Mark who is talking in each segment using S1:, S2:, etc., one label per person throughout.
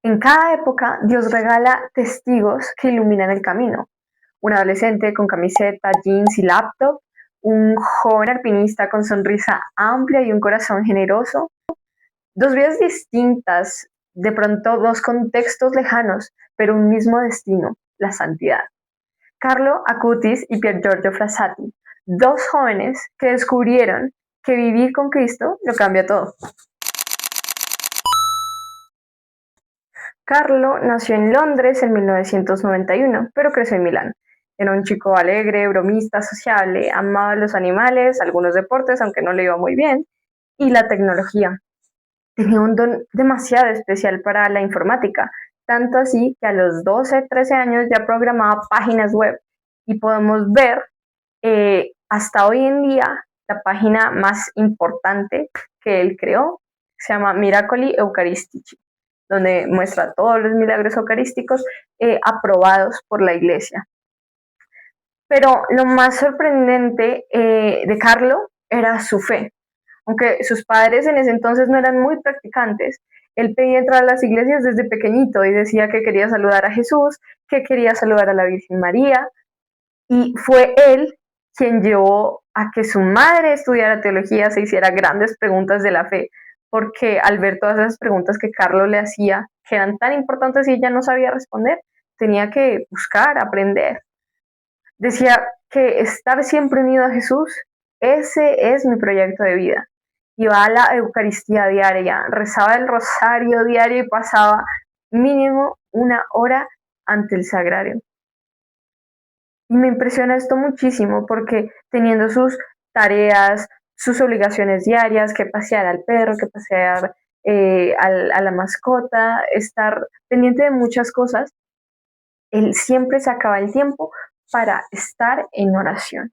S1: En cada época, Dios regala testigos que iluminan el camino. Un adolescente con camiseta, jeans y laptop, un joven alpinista con sonrisa amplia y un corazón generoso. Dos vidas distintas, de pronto dos contextos lejanos, pero un mismo destino, la santidad. Carlo Acutis y Pier Giorgio Frassati, dos jóvenes que descubrieron que vivir con Cristo lo cambia todo. Carlo nació en Londres en 1991, pero creció en Milán. Era un chico alegre, bromista, sociable, amaba los animales, algunos deportes, aunque no le iba muy bien, y la tecnología. Tenía un don demasiado especial para la informática, tanto así que a los 12, 13 años ya programaba páginas web y podemos ver hasta hoy en día la página más importante que él creó, se llama Miracoli Eucaristici, donde muestra todos los milagros eucarísticos aprobados por la iglesia. Pero lo más sorprendente de Carlo era su fe. Aunque sus padres en ese entonces no eran muy practicantes, él pedía entrar a las iglesias desde pequeñito y decía que quería saludar a Jesús, que quería saludar a la Virgen María, y fue él quien llevó a que su madre estudiara teología, se hiciera grandes preguntas de la fe, porque al ver todas esas preguntas que Carlos le hacía, que eran tan importantes y ella no sabía responder, tenía que buscar, aprender. Decía que estar siempre unido a Jesús, ese es mi proyecto de vida. Iba a la Eucaristía diaria, rezaba el rosario diario y pasaba mínimo una hora ante el sagrario. Y me impresiona esto muchísimo porque teniendo sus tareas, sus obligaciones diarias, que pasear al perro, que pasear a la mascota, estar pendiente de muchas cosas, él siempre sacaba el tiempo para estar en oración.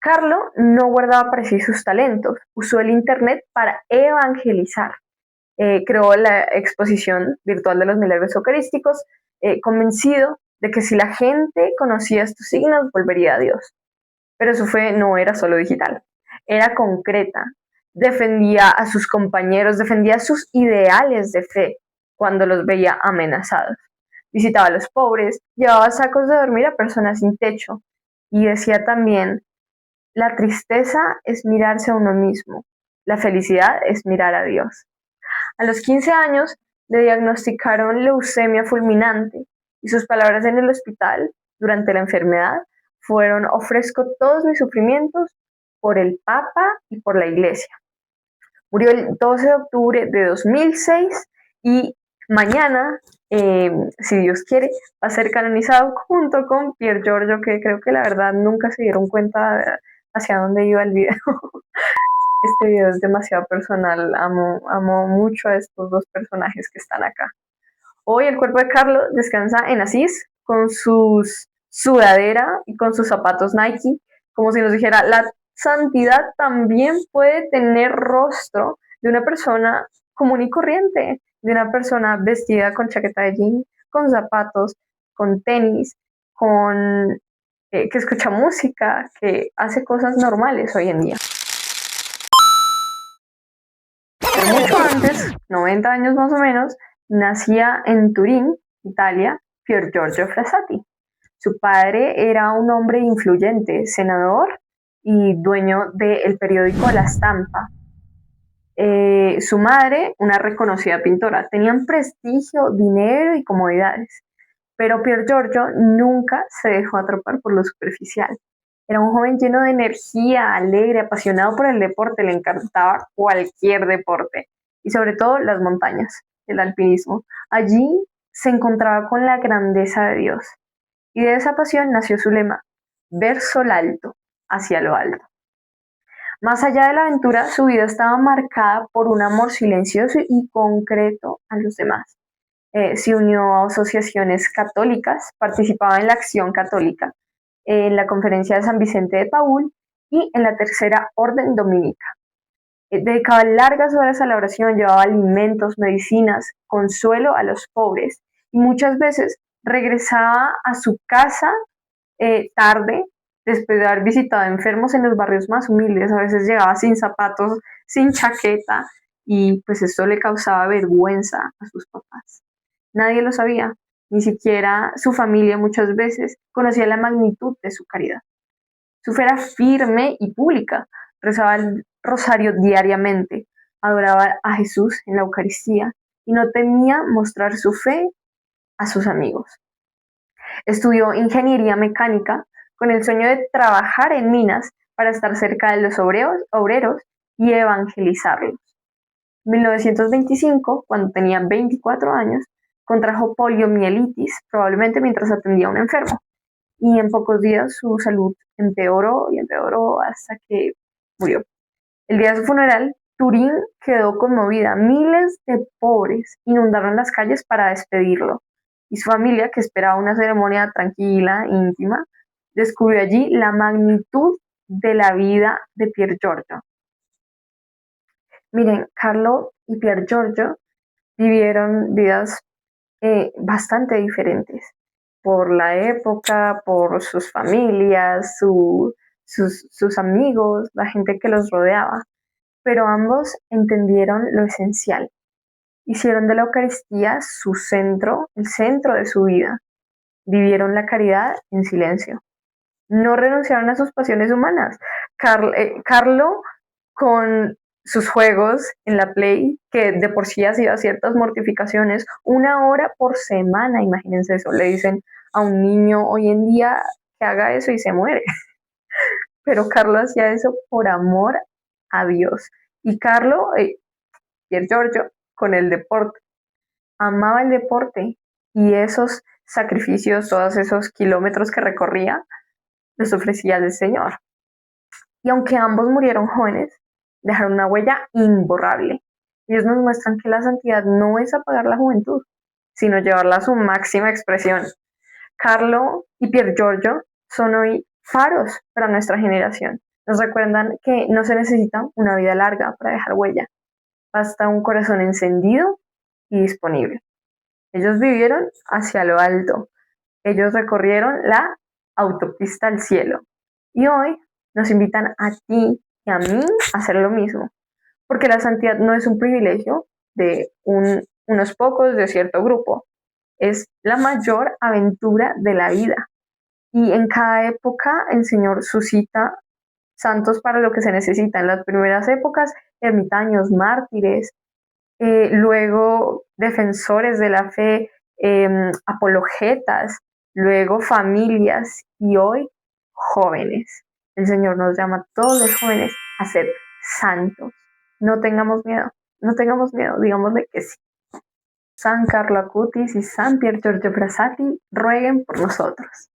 S1: Carlo no guardaba para sí sus talentos, usó el Internet para evangelizar. Creó la exposición virtual de los milagros eucarísticos, convencido de que si la gente conocía estos signos, volvería a Dios. Pero su fe no era solo digital, era concreta. Defendía a sus compañeros, defendía sus ideales de fe cuando los veía amenazados. Visitaba a los pobres, llevaba sacos de dormir a personas sin techo y decía también, la tristeza es mirarse a uno mismo, la felicidad es mirar a Dios. A los 15 años le diagnosticaron leucemia fulminante y sus palabras en el hospital durante la enfermedad fueron: ofrezco todos mis sufrimientos por el Papa y por la Iglesia. Murió el 12 de octubre de 2006 y mañana, si Dios quiere, va a ser canonizado junto con Pier Giorgio, que creo que la verdad nunca se dieron cuenta hacia dónde iba el video. Este video es demasiado personal, amo mucho a estos dos personajes que están acá. Hoy el cuerpo de Carlos descansa en Asís con su sudadera y con sus zapatos Nike, como si nos dijera, la santidad también puede tener rostro de una persona común y corriente, de una persona vestida con chaqueta de jean, con zapatos, con tenis, que escucha música, que hace cosas normales hoy en día. Pero mucho antes, 90 años más o menos, nacía en Turín, Italia, Pier Giorgio Frassati. Su padre era un hombre influyente, senador y dueño del periódico La Stampa. Su madre, una reconocida pintora. Tenían prestigio, dinero y comodidades. Pero Pier Giorgio nunca se dejó atrapar por lo superficial. Era un joven lleno de energía, alegre, apasionado por el deporte, le encantaba cualquier deporte y sobre todo las montañas, el alpinismo. Allí se encontraba con la grandeza de Dios y de esa pasión nació su lema, ver sol alto, hacia lo alto. Más allá de la aventura, su vida estaba marcada por un amor silencioso y concreto a los demás. Se unió a asociaciones católicas, participaba en la Acción Católica, en la Conferencia de San Vicente de Paúl y en la Tercera Orden Dominica. Dedicaba largas horas a la oración, llevaba alimentos, medicinas, consuelo a los pobres y muchas veces regresaba a su casa tarde después de haber visitado enfermos en los barrios más humildes. A veces llegaba sin zapatos, sin chaqueta y pues esto le causaba vergüenza a sus papás. Nadie lo sabía, ni siquiera su familia muchas veces conocía la magnitud de su caridad. Su fe era firme y pública, rezaba el rosario diariamente, adoraba a Jesús en la Eucaristía y no temía mostrar su fe a sus amigos. Estudió ingeniería mecánica con el sueño de trabajar en minas para estar cerca de los obreros y evangelizarlos. En 1925, cuando tenía 24 años, contrajo poliomielitis, probablemente mientras atendía a un enfermo, y en pocos días su salud empeoró y empeoró hasta que murió. El día de su funeral, Turín quedó conmovida. Miles de pobres inundaron las calles para despedirlo, y su familia, que esperaba una ceremonia tranquila, íntima, descubrió allí la magnitud de la vida de Pier Giorgio. Miren, Carlo y Pier Giorgio vivieron vidas bastante diferentes por la época, por sus familias, sus amigos, la gente que los rodeaba, pero ambos entendieron lo esencial. Hicieron de la Eucaristía su centro, el centro de su vida. Vivieron la caridad en silencio. No renunciaron a sus pasiones humanas. Carlo, con sus juegos en la Play, que de por sí hacía ciertas mortificaciones, 1 hora por semana, imagínense eso, le dicen a un niño hoy en día que haga eso y se muere. Pero Carlo hacía eso por amor a Dios. Y Carlo, Pier Giorgio, con el deporte, amaba el deporte y esos sacrificios, todos esos kilómetros que recorría, los ofrecía al Señor. Y aunque ambos murieron jóvenes, dejaron una huella imborrable. Ellos nos muestran que la santidad no es apagar la juventud, sino llevarla a su máxima expresión. Carlo y Pier Giorgio son hoy faros para nuestra generación. Nos recuerdan que no se necesita una vida larga para dejar huella. Basta un corazón encendido y disponible. Ellos vivieron hacia lo alto. Ellos recorrieron la autopista al cielo. Y hoy nos invitan a ti y a mí a hacer lo mismo. Porque la santidad no es un privilegio de unos pocos, de cierto grupo. Es la mayor aventura de la vida. Y en cada época el Señor suscita santos para lo que se necesita. En las primeras épocas, ermitaños, mártires, luego defensores de la fe, apologetas, luego familias y hoy jóvenes. El Señor nos llama a todos los jóvenes a ser santos. No tengamos miedo, no tengamos miedo, digámosle que sí. San Carlo Acutis y San Pier Giorgio Frassati rueguen por nosotros.